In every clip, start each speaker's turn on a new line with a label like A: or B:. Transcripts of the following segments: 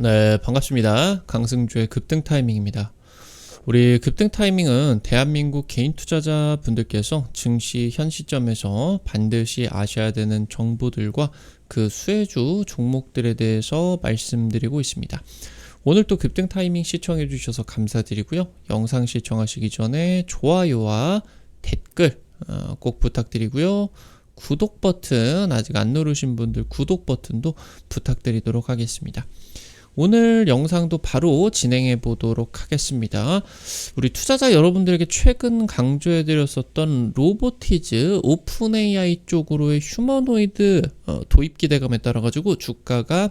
A: 네, 반갑습니다. 강승주의 급등 타이밍입니다. 우리 급등 타이밍은 대한민국 개인 투자자분들께서 증시 현 시점에서 반드시 아셔야 되는 정보들과 그 수혜주 종목들에 대해서 말씀드리고 있습니다. 오늘 또 급등 타이밍 시청해 주셔서 감사드리고요. 영상 시청하시기 전에 좋아요와 댓글 꼭 부탁드리고요. 구독 버튼 아직 안 누르신 분들 구독 버튼도 부탁드리도록 하겠습니다. 오늘 영상도 바로 진행해 보도록 하겠습니다. 우리 투자자 여러분들에게 최근 강조해 드렸었던 로보티즈 오픈 AI 쪽으로의 휴머노이드 도입 기대감에 따라 가지고 주가가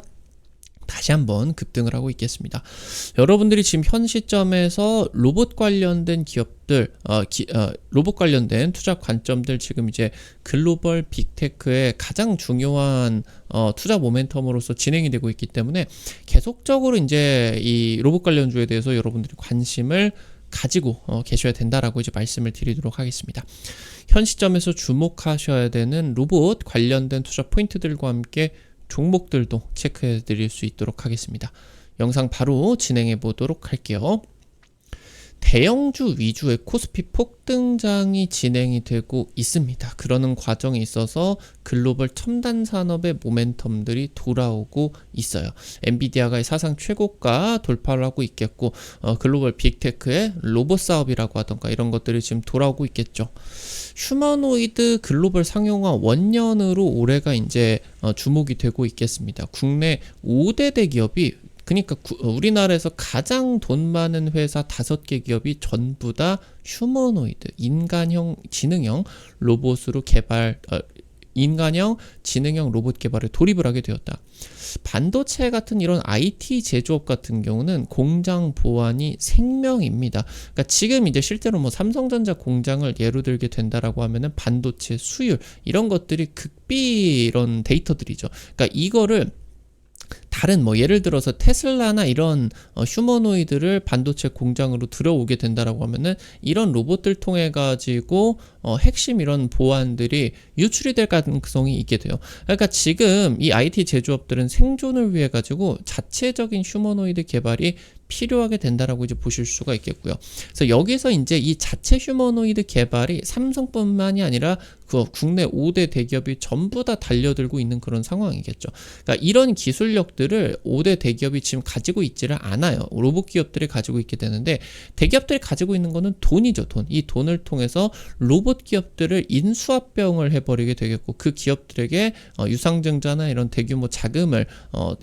A: 다시 한번 급등을 하고 있겠습니다. 여러분들이 지금 현 시점에서 로봇 관련된 기업들, 로봇 관련된 투자 관점들 지금 이제 글로벌 빅테크의 가장 중요한 투자 모멘텀으로서 진행이 되고 있기 때문에 계속적으로 이제 이 로봇 관련주에 대해서 여러분들이 관심을 가지고 계셔야 된다라고 이제 말씀을 드리도록 하겠습니다. 현 시점에서 주목하셔야 되는 로봇 관련된 투자 포인트들과 함께 종목들도 체크해 드릴 수 있도록 하겠습니다. 영상 바로 진행해 보도록 할게요. 대형주 위주의 코스피 폭등장이 진행이 되고 있습니다. 그러는 과정에 있어서 글로벌 첨단 산업의 모멘텀들이 돌아오고 있어요. 엔비디아가 사상 최고가 돌파를 하고 있겠고 글로벌 빅테크의 로봇 사업이라고 하던가 이런 것들이 지금 돌아오고 있겠죠. 휴머노이드 글로벌 상용화 원년으로 올해가 이제 주목이 되고 있겠습니다. 국내 5대 대기업이 그러니까 우리나라에서 가장 돈 많은 회사 5개 기업이 전부 다 휴머노이드, 인간형 지능형 로봇으로 인간형 지능형 로봇 개발에 돌입을 하게 되었다. 반도체 같은 이런 IT 제조업 같은 경우는 공장 보안이 생명입니다. 그러니까 지금 이제 실제로 뭐 삼성전자 공장을 예로 들게 된다라고 하면은 반도체 수율 이런 것들이 극비 이런 데이터들이죠. 그러니까 이거를 다른 뭐 예를 들어서 테슬라나 이런 휴머노이드를 반도체 공장으로 들어오게 된다라고 하면은 이런 로봇들 통해 가지고 핵심 이런 보안들이 유출이 될 가능성이 있게 돼요. 그러니까 지금 이 IT 제조업들은 생존을 위해 가지고 자체적인 휴머노이드 개발이 필요하게 된다라고 이제 보실 수가 있겠고요. 그래서 여기서 이제 이 자체 휴머노이드 개발이 삼성뿐만이 아니라 그 국내 5대 대기업이 전부 다 달려들고 있는 그런 상황이겠죠. 그러니까 이런 기술력들을 5대 대기업이 지금 가지고 있지를 않아요. 로봇 기업들이 가지고 있게 되는데 대기업들이 가지고 있는 거는 돈이죠, 돈. 이 돈을 통해서 로봇 기업들을 인수합병을 해버리게 되겠고 그 기업들에게 유상증자나 이런 대규모 자금을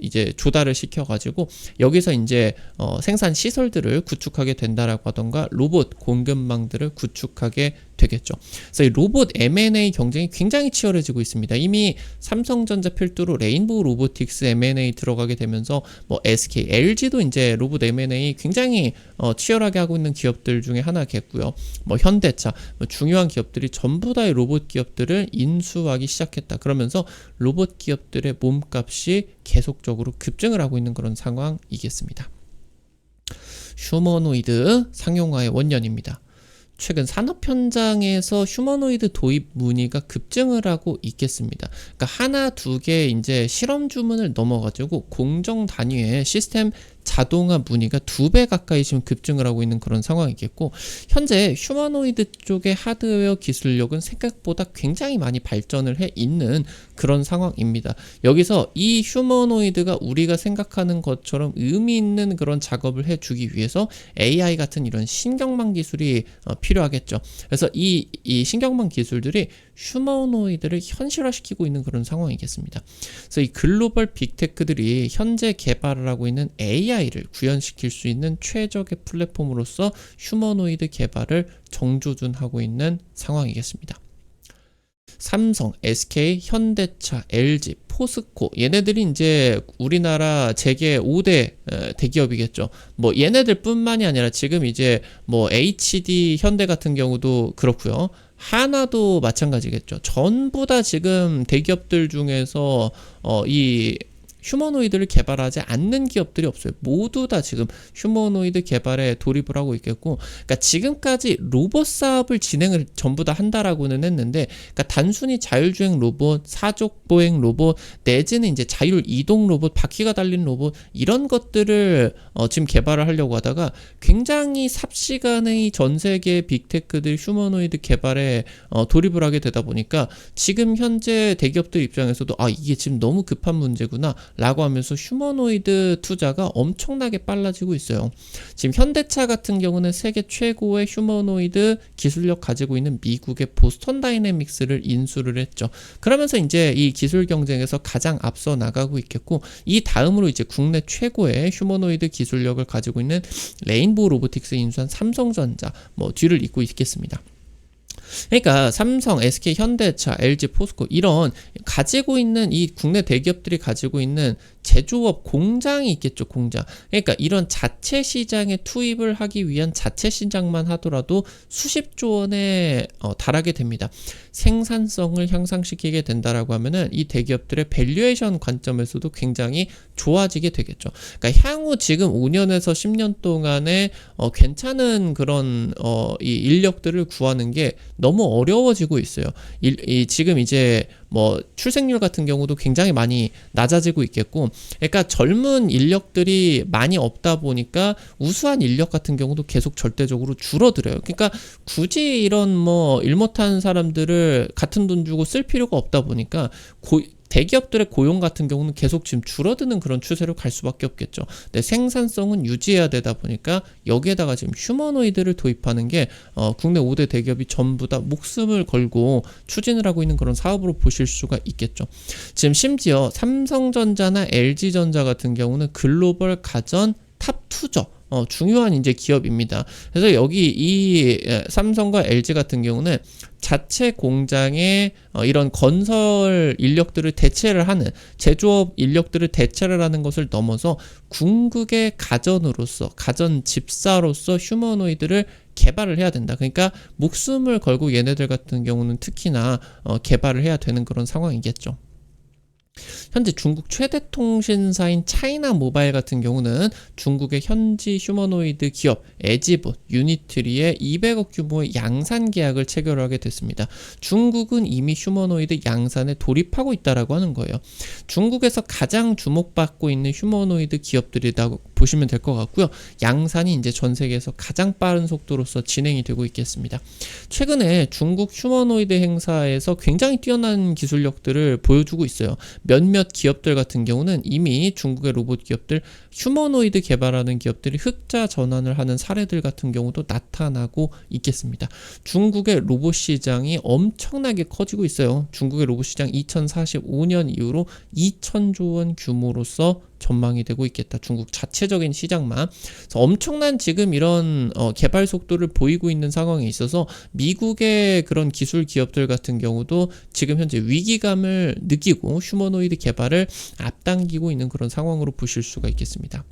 A: 이제 조달을 시켜가지고 여기서 이제 생산 시설들을 구축하게 된다라고 하던가 로봇 공급망들을 구축하게 되겠죠. 그래서 이 로봇 M&A 경쟁이 굉장히 치열해지고 있습니다. 이미 삼성전자 필두로 레인보우 로보틱스 M&A 들어가게 되면서 뭐 SK, LG도 이제 로봇 M&A 굉장히 치열하게 하고 있는 기업들 중에 하나겠고요. 뭐 현대차, 뭐 중요한 기업들이 전부 다의 로봇 기업들을 인수하기 시작했다. 그러면서 로봇 기업들의 몸값이 계속적으로 급증을 하고 있는 그런 상황이겠습니다. 휴머노이드 상용화의 원년입니다. 최근 산업 현장에서 휴머노이드 도입 문의가 급증을 하고 있겠습니다. 그러니까 하나 두 개 이제 실험 주문을 넘어가지고 공정 단위의 시스템 자동화 문의가 2배 가까이 지금 급증을 하고 있는 그런 상황이겠고 현재 휴머노이드 쪽의 하드웨어 기술력은 생각보다 굉장히 많이 발전을 해 있는 그런 상황입니다. 여기서 이 휴머노이드가 우리가 생각하는 것처럼 의미 있는 그런 작업을 해주기 위해서 AI 같은 이런 신경망 기술이 필요하겠죠. 그래서 이 신경망 기술들이 휴머노이드를 현실화시키고 있는 그런 상황이겠습니다. 그래서 이 글로벌 빅테크들이 현재 개발을 하고 있는 AI를 구현시킬 수 있는 최적의 플랫폼으로서 휴머노이드 개발을 정조준하고 있는 상황이겠습니다. 삼성, SK, 현대차, LG, 포스코 얘네들이 이제 우리나라 재계 5대 대기업이겠죠. 뭐 얘네들뿐만이 아니라 지금 이제 뭐 HD 현대 같은 경우도 그렇고요. 하나도 마찬가지겠죠. 전부 다 지금 대기업들 중에서 이 휴머노이드를 개발하지 않는 기업들이 없어요. 모두 다 지금 휴머노이드 개발에 돌입을 하고 있겠고, 그러니까 지금까지 로봇 사업을 진행을 전부 다 한다라고는 했는데, 그러니까 단순히 자율주행 로봇, 사족보행 로봇, 내지는 이제 자율 이동 로봇, 바퀴가 달린 로봇, 이런 것들을 지금 개발을 하려고 하다가 굉장히 삽시간에 전 세계 빅테크들 휴머노이드 개발에 돌입을 하게 되다 보니까 지금 현재 대기업들 입장에서도 이게 지금 너무 급한 문제구나 라고 하면서 휴머노이드 투자가 엄청나게 빨라지고 있어요. 지금 현대차 같은 경우는 세계 최고의 휴머노이드 기술력 가지고 있는 미국의 보스턴 다이내믹스를 인수를 했죠. 그러면서 이제 이 기술 경쟁에서 가장 앞서 나가고 있겠고, 이 다음으로 이제 국내 최고의 휴머노이드 기술력을 가지고 있는 레인보우 로보틱스 인수한 삼성전자 뒤를 잇고 있겠습니다. 그러니까 삼성, SK, 현대차, LG, 포스코 이런 가지고 있는 이 국내 대기업들이 가지고 있는 제조업 공장이 있겠죠. 공장. 그러니까 이런 자체 시장에 투입을 하기 위한 자체 시장만 하더라도 수십조 원에 달하게 됩니다. 생산성을 향상시키게 된다라고 하면은 이 대기업들의 밸류에이션 관점에서도 굉장히 좋아지게 되겠죠. 그러니까 향후 지금 5년에서 10년 동안에 괜찮은 그런 이 인력들을 구하는 게 너무 어려워지고 있어요. 지금 이제 출생률 같은 경우도 굉장히 많이 낮아지고 있겠고, 그러니까 젊은 인력들이 많이 없다 보니까 우수한 인력 같은 경우도 계속 절대적으로 줄어들어요. 그러니까 굳이 이런 일 못하는 사람들을 같은 돈 주고 쓸 필요가 없다 보니까 대기업들의 고용 같은 경우는 계속 지금 줄어드는 그런 추세로 갈 수밖에 없겠죠. 근데 생산성은 유지해야 되다 보니까 여기에다가 지금 휴머노이드를 도입하는 게 국내 5대 대기업이 전부 다 목숨을 걸고 추진을 하고 있는 그런 사업으로 보실 수가 있겠죠. 지금 심지어 삼성전자나 LG전자 같은 경우는 글로벌 가전 탑2죠. 중요한 이제 기업입니다. 그래서 여기 이 삼성과 LG 같은 경우는 자체 공장에 이런 건설 인력들을 대체를 하는, 제조업 인력들을 대체를 하는 것을 넘어서 궁극의 가전으로서, 가전 집사로서 휴머노이드를 개발을 해야 된다. 그러니까 목숨을 걸고 얘네들 같은 경우는 특히나 개발을 해야 되는 그런 상황이겠죠. 현재 중국 최대 통신사인 차이나 모바일 같은 경우는 중국의 현지 휴머노이드 기업 에지봇, 유니트리에 200억 규모의 양산 계약을 체결하게 됐습니다. 중국은 이미 휴머노이드 양산에 돌입하고 있다라고 하는 거예요. 중국에서 가장 주목받고 있는 휴머노이드 기업들이라고 보시면 될 것 같고요. 양산이 이제 전 세계에서 가장 빠른 속도로서 진행이 되고 있겠습니다. 최근에 중국 휴머노이드 행사에서 굉장히 뛰어난 기술력들을 보여주고 있어요. 몇몇 기업들 같은 경우는 이미 중국의 로봇 기업들, 휴머노이드 개발하는 기업들이 흑자 전환을 하는 사례들 같은 경우도 나타나고 있겠습니다. 중국의 로봇 시장이 엄청나게 커지고 있어요. 중국의 로봇 시장 2045년 이후로 2,000조 원 규모로서 전망이 되고 있겠다. 중국 자체적인 시장만. 그래서 엄청난 지금 이런 개발 속도를 보이고 있는 상황에 있어서 미국의 그런 기술 기업들 같은 경우도 지금 현재 위기감을 느끼고 휴머노이드 개발을 앞당기고 있는 그런 상황으로 보실 수가 있겠습니다.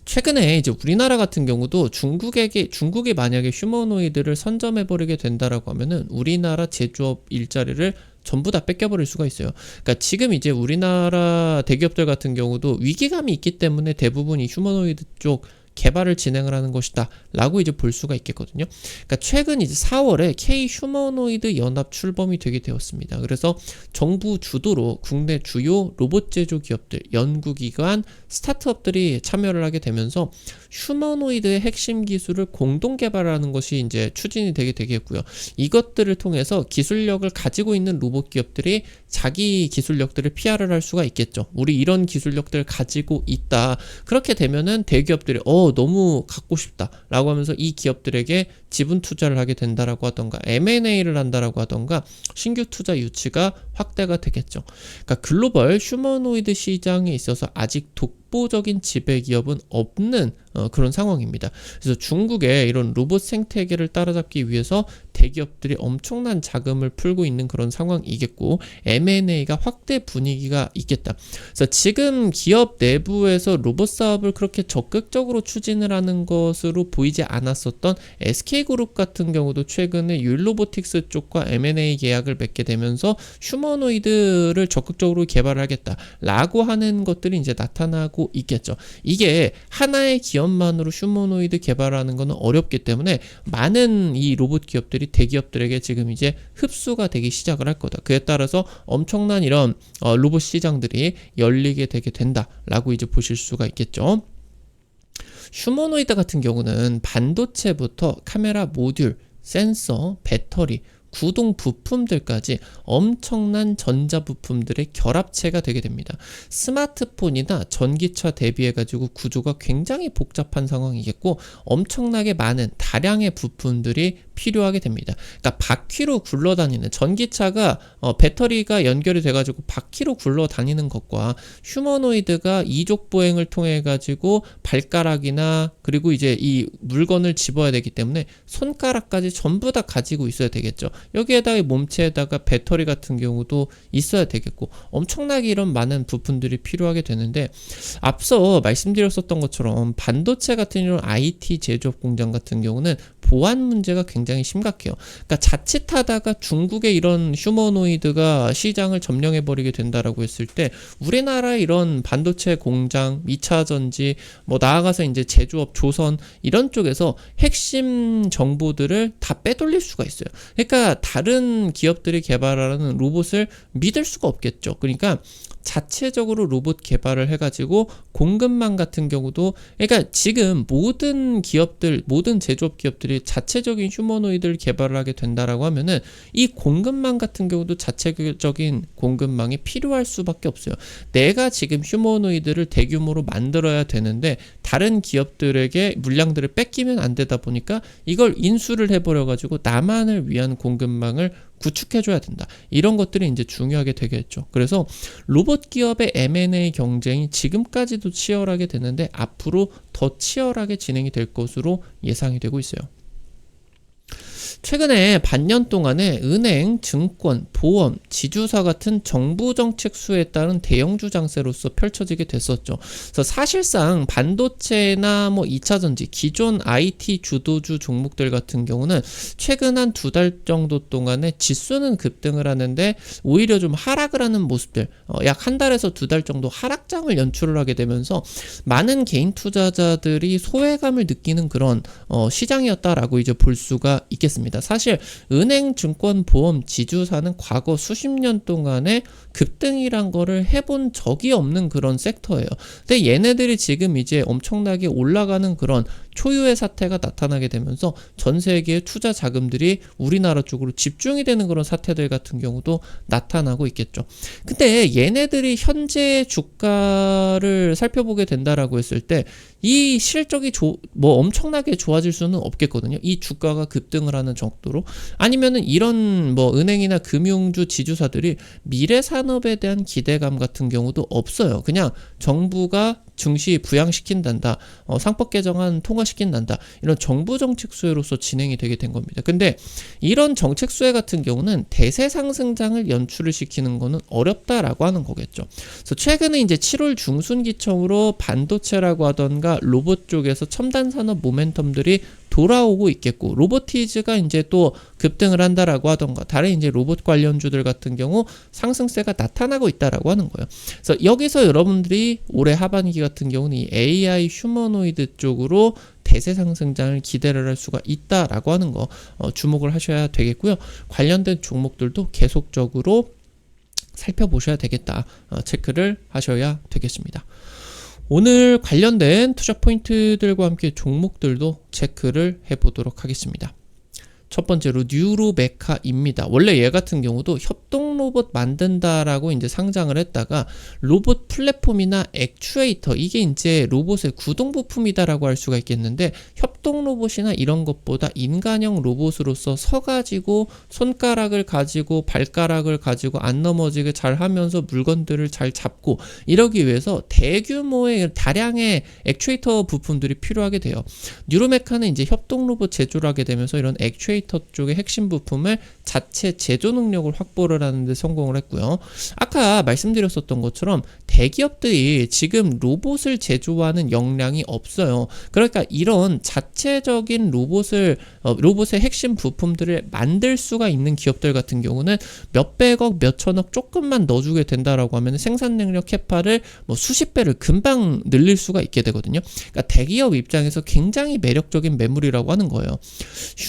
A: 최근에 이제 우리나라 같은 경우도 중국이 만약에 휴머노이드를 선점해버리게 된다라고 하면은 우리나라 제조업 일자리를 전부 다 뺏겨버릴 수가 있어요. 그러니까 지금 이제 우리나라 대기업들 같은 경우도 위기감이 있기 때문에 대부분 이 휴머노이드 쪽 개발을 진행을 하는 것이다 라고 이제 볼 수가 있겠거든요. 그러니까 최근 이제 4월에 K 휴머노이드 연합 출범이 되게 되었습니다. 그래서 정부 주도로 국내 주요 로봇 제조 기업들, 연구기관, 스타트업들이 참여를 하게 되면서 휴머노이드의 핵심 기술을 공동 개발하는 것이 이제 추진이 되게 되겠고요. 이것들을 통해서 기술력을 가지고 있는 로봇 기업들이 자기 기술력들을 PR을 할 수가 있겠죠. 우리 이런 기술력들을 가지고 있다. 그렇게 되면은 대기업들이 너무 갖고 싶다 라고 하면서 이 기업들에게 지분 투자를 하게 된다라고 하던가 M&A를 한다라고 하던가 신규 투자 유치가 확대가 되겠죠. 그러니까 글로벌 휴머노이드 시장에 있어서 아직 독보적인 지배 기업은 없는 그런 상황입니다. 그래서 중국의 이런 로봇 생태계를 따라잡기 위해서 대기업들이 엄청난 자금을 풀고 있는 그런 상황이겠고 M&A가 확대 분위기가 있겠다. 그래서 지금 기업 내부에서 로봇 사업을 그렇게 적극적으로 추진을 하는 것으로 보이지 않았었던 SK그룹 같은 경우도 최근에 율로보틱스 쪽과 M&A 계약을 맺게 되면서 휴머노이드를 적극적으로 개발하겠다라고 하는 것들이 이제 나타나고 있겠죠. 이게 하나의 기업만으로 휴머노이드 개발하는 것은 어렵기 때문에 많은 이 로봇 기업들이 대기업들에게 지금 이제 흡수가 되기 시작을 할 거다. 그에 따라서 엄청난 이런 로봇 시장들이 열리게 되게 된다라고 이제 보실 수가 있겠죠. 휴머노이드 같은 경우는 반도체부터 카메라 모듈, 센서, 배터리, 구동 부품들까지 엄청난 전자 부품들의 결합체가 되게 됩니다. 스마트폰이나 전기차 대비해가지고 구조가 굉장히 복잡한 상황이겠고 엄청나게 많은 다량의 부품들이 필요하게 됩니다. 그러니까 바퀴로 굴러다니는 전기차가 배터리가 연결이 돼가지고 바퀴로 굴러다니는 것과 휴머노이드가 이족 보행을 통해 가지고 발가락이나 그리고 이제 이 물건을 집어야 되기 때문에 손가락까지 전부 다 가지고 있어야 되겠죠. 여기에다가 몸체에다가 배터리 같은 경우도 있어야 되겠고 엄청나게 이런 많은 부품들이 필요하게 되는데 앞서 말씀드렸었던 것처럼 반도체 같은 이런 IT 제조업 공장 같은 경우는 보안 문제가 굉장히 심각해요. 그러니까 자칫하다가 중국의 이런 휴머노이드가 시장을 점령해버리게 된다라고 했을 때 우리나라의 이런 반도체 공장, 2차전지, 뭐 나아가서 이제 제조업, 조선 이런 쪽에서 핵심 정보들을 다 빼돌릴 수가 있어요. 그러니까 다른 기업들이 개발하는 로봇을 믿을 수가 없겠죠. 그러니까 자체적으로 로봇 개발을 해가지고 공급망 같은 경우도 그러니까 지금 모든 기업들, 모든 제조업 기업들이 자체적인 휴머노이드를 개발을 하게 된다라고 하면은 이 공급망 같은 경우도 자체적인 공급망이 필요할 수밖에 없어요. 내가 지금 휴머노이드를 대규모로 만들어야 되는데 다른 기업들에게 물량들을 뺏기면 안 되다 보니까 이걸 인수를 해버려가지고 나만을 위한 공급망을 구축해줘야 된다. 이런 것들이 이제 중요하게 되겠죠. 그래서 로봇 기업의 M&A 경쟁이 지금까지도 치열하게 되는데 앞으로 더 치열하게 진행이 될 것으로 예상이 되고 있어요. 최근에 반년 동안에 은행, 증권, 보험, 지주사 같은 정부 정책 수에 따른 대형주 장세로서 펼쳐지게 됐었죠. 그래서 사실상 반도체나 뭐 2차전지, 기존 IT 주도주 종목들 같은 경우는 최근 한 2달 정도 동안에 지수는 급등을 하는데 오히려 좀 하락을 하는 모습들, 약 한 달에서 2달 정도 하락장을 연출을 하게 되면서 많은 개인 투자자들이 소외감을 느끼는 그런 시장이었다라고 이제 볼 수가 있겠습니다. 사실 은행, 증권, 보험, 지주사는 과거 수십 년 동안에 급등이란 거를 해본 적이 없는 그런 섹터예요. 근데 얘네들이 지금 이제 엄청나게 올라가는 그런 초유의 사태가 나타나게 되면서 전 세계의 투자 자금들이 우리나라 쪽으로 집중이 되는 그런 사태들 같은 경우도 나타나고 있겠죠. 근데 얘네들이 현재 주가를 살펴보게 된다라고 했을 때 이 실적이 뭐 엄청나게 좋아질 수는 없겠거든요. 이 주가가 급등을 하는 정도로 아니면은 이런 뭐 은행이나 금융주 지주사들이 미래 산업에 대한 기대감 같은 경우도 없어요. 그냥 정부가 증시 부양시킨단다, 상법 개정안 통과시킨단다, 이런 정부 정책 수혜로서 진행이 되게 된 겁니다. 근데 이런 정책 수혜 같은 경우는 대세 상승장을 연출을 시키는 거는 어렵다라고 하는 거겠죠. 그래서 최근에 이제 7월 중순 기점으로 반도체라고 하던가 로봇 쪽에서 첨단 산업 모멘텀들이 돌아오고 있겠고 로보티즈가 이제 또 급등을 한다라고 하던가 다른 이제 로봇 관련주들 같은 경우 상승세가 나타나고 있다라고 하는 거예요. 그래서 여기서 여러분들이 올해 하반기 같은 경우는 이 AI 휴머노이드 쪽으로 대세 상승장을 기대를 할 수가 있다라고 하는 거 주목을 하셔야 되겠고요. 관련된 종목들도 계속적으로 살펴보셔야 되겠다. 체크를 하셔야 되겠습니다. 오늘 관련된 투자 포인트들과 함께 종목들도 체크를 해보도록 하겠습니다. 첫 번째로 뉴로메카입니다. 원래 얘 같은 경우도 협동 로봇 만든다라고 이제 상장을 했다가 로봇 플랫폼이나 액추에이터, 이게 이제 로봇의 구동 부품이다라고 할 수가 있겠는데, 협동 로봇이나 이런 것보다 인간형 로봇으로서 서가지고 손가락을 가지고 발가락을 가지고 안 넘어지게 잘 하면서 물건들을 잘 잡고 이러기 위해서 대규모의 다량의 액추에이터 부품들이 필요하게 돼요. 뉴로메카는 이제 협동 로봇 제조를 하게 되면서 이런 액추에이터 쪽의 핵심 부품을 자체 제조 능력을 확보를 하는데 성공을 했고요. 아까 말씀드렸었던 것처럼 대기업들이 지금 로봇을 제조하는 역량이 없어요. 그러니까 이런 자체적인 로봇의 핵심 부품들을 만들 수가 있는 기업들 같은 경우는 몇백억, 몇천억 조금만 넣어주게 된다라고 하면 생산 능력 캐파를 뭐 수십 배를 금방 늘릴 수가 있게 되거든요. 그러니까 대기업 입장에서 굉장히 매력적인 매물이라고 하는 거예요.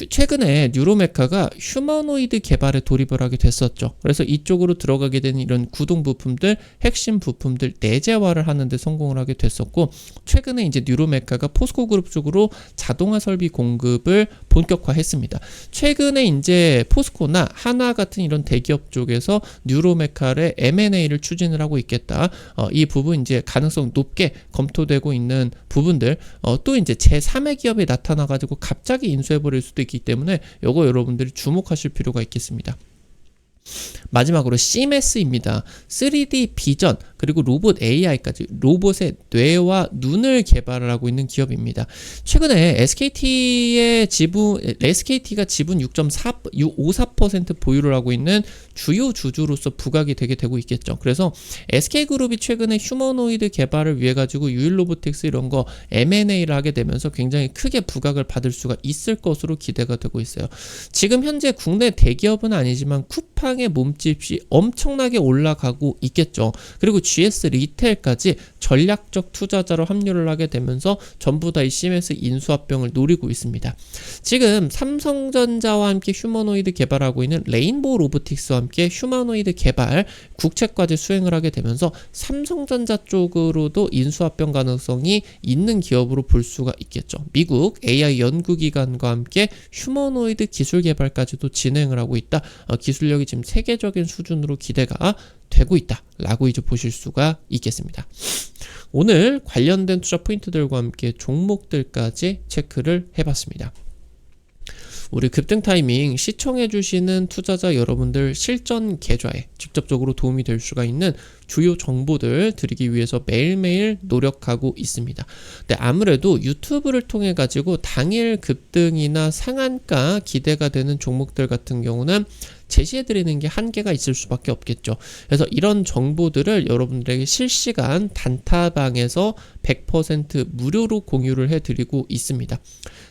A: 최근에 뉴로메카가 휴머노이드 개발에 돌입을 하게 됐었죠. 그래서 이쪽으로 들어가게 되는 이런 구동 부품들, 핵심 부품들 내재화를 하는데 성공을 하게 됐었고, 최근에 이제 뉴로메카가 포스코 그룹 쪽으로 자동화 설비 공급을 본격화했습니다. 최근에 이제 포스코나 하나 같은 이런 대기업 쪽에서 뉴로메카의 M&A를 추진을 하고 있겠다. 이 부분 이제 가능성 높게 검토되고 있는 부분들, 또 이제 제3의 기업이 나타나가지고 갑자기 인수해버릴 수도 있기 때문에 요거 여러분들이 주목하실 필요가 있겠습니다. 마지막으로 CMS입니다. 3D 비전 그리고 로봇 AI까지 로봇의 뇌와 눈을 개발을 하고 있는 기업입니다. 최근에 SKT가 지분 6.54% 보유를 하고 있는 주요 주주로서 부각이 되게 되고 있겠죠. 그래서 SK그룹이 최근에 휴머노이드 개발을 위해 가지고 유일로보틱스 이런 거 M&A를 하게 되면서 굉장히 크게 부각을 받을 수가 있을 것으로 기대가 되고 있어요. 지금 현재 국내 대기업은 아니지만 쿠팡의 몸집이 엄청나게 올라가고 있겠죠. 그리고 GS 리테일까지 전략적 투자자로 합류를 하게 되면서 전부 다 이 CMS 인수합병을 노리고 있습니다. 지금 삼성전자와 함께 휴머노이드 개발하고 있는 레인보우 로보틱스와 함께 휴머노이드 개발 국책까지 수행을 하게 되면서 삼성전자 쪽으로도 인수합병 가능성이 있는 기업으로 볼 수가 있겠죠. 미국 AI 연구기관과 함께 휴머노이드 기술 개발까지도 진행을 하고 있다. 기술력이 지금 세계적인 수준으로 기대가 되고 있다 라고 이제 보실 수가 있겠습니다. 오늘 관련된 투자 포인트들과 함께 종목들까지 체크를 해봤습니다. 우리 급등 타이밍 시청해주시는 투자자 여러분들 실전 계좌에 직접적으로 도움이 될 수가 있는 주요 정보들 드리기 위해서 매일매일 노력하고 있습니다. 근데 아무래도 유튜브를 통해 가지고 당일 급등이나 상한가 기대가 되는 종목들 같은 경우는 제시해드리는 게 한계가 있을 수밖에 없겠죠. 그래서 이런 정보들을 여러분들에게 실시간 단타방에서 100% 무료로 공유를 해드리고 있습니다.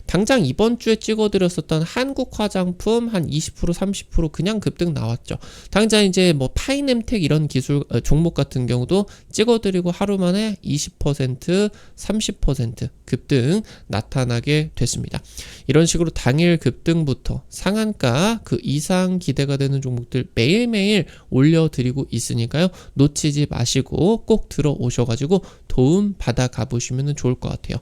A: 당장 이번 주에 찍어드렸었던 한국 화장품 한 20% 30% 그냥 급등 나왔죠. 당장 이제 뭐 파이넴텍 이런 기술 종목 같은 경우도 찍어드리고 하루 만에 20% 30% 급등 나타나게 됐습니다. 이런 식으로 당일 급등부터 상한가 그 이상 기대가 되는 종목들 매일매일 올려드리고 있으니까요. 놓치지 마시고 꼭 들어오셔가지고 도움 받아 가보시면 좋을 것 같아요.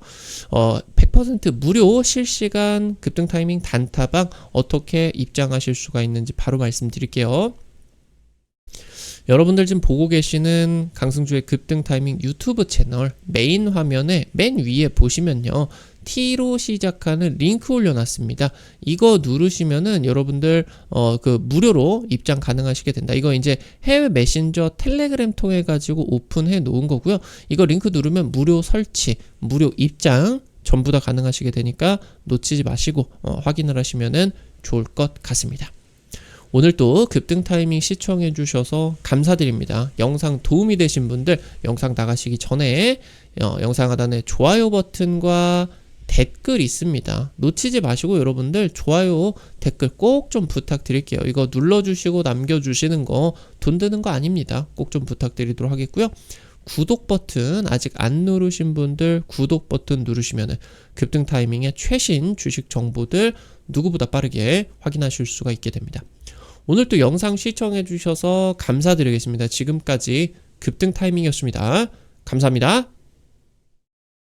A: 100% 무료 실시간 급등 타이밍 단타방 어떻게 입장하실 수가 있는지 바로 말씀드릴게요. 여러분들 지금 보고 계시는 강승주의 급등 타이밍 유튜브 채널 메인 화면에 맨 위에 보시면요. T로 시작하는 링크 올려놨습니다. 이거 누르시면은 여러분들 그 무료로 입장 가능하시게 된다. 이거 이제 해외 메신저 텔레그램 통해 가지고 오픈해 놓은 거고요. 이거 링크 누르면 무료 설치, 무료 입장 전부 다 가능하시게 되니까 놓치지 마시고 확인을 하시면은 좋을 것 같습니다. 오늘 또 급등 타이밍 시청해 주셔서 감사드립니다. 영상 도움이 되신 분들 영상 나가시기 전에 영상 하단에 좋아요 버튼과 댓글 있습니다. 놓치지 마시고 여러분들 좋아요 댓글 꼭 좀 부탁드릴게요. 이거 눌러주시고 남겨주시는 거 돈 드는 거 아닙니다. 꼭 좀 부탁드리도록 하겠고요. 구독 버튼 아직 안 누르신 분들 구독 버튼 누르시면 급등 타이밍의 최신 주식 정보들 누구보다 빠르게 확인하실 수가 있게 됩니다. 오늘 또 영상 시청해 주셔서 감사드리겠습니다. 지금까지 급등 타이밍이었습니다. 감사합니다.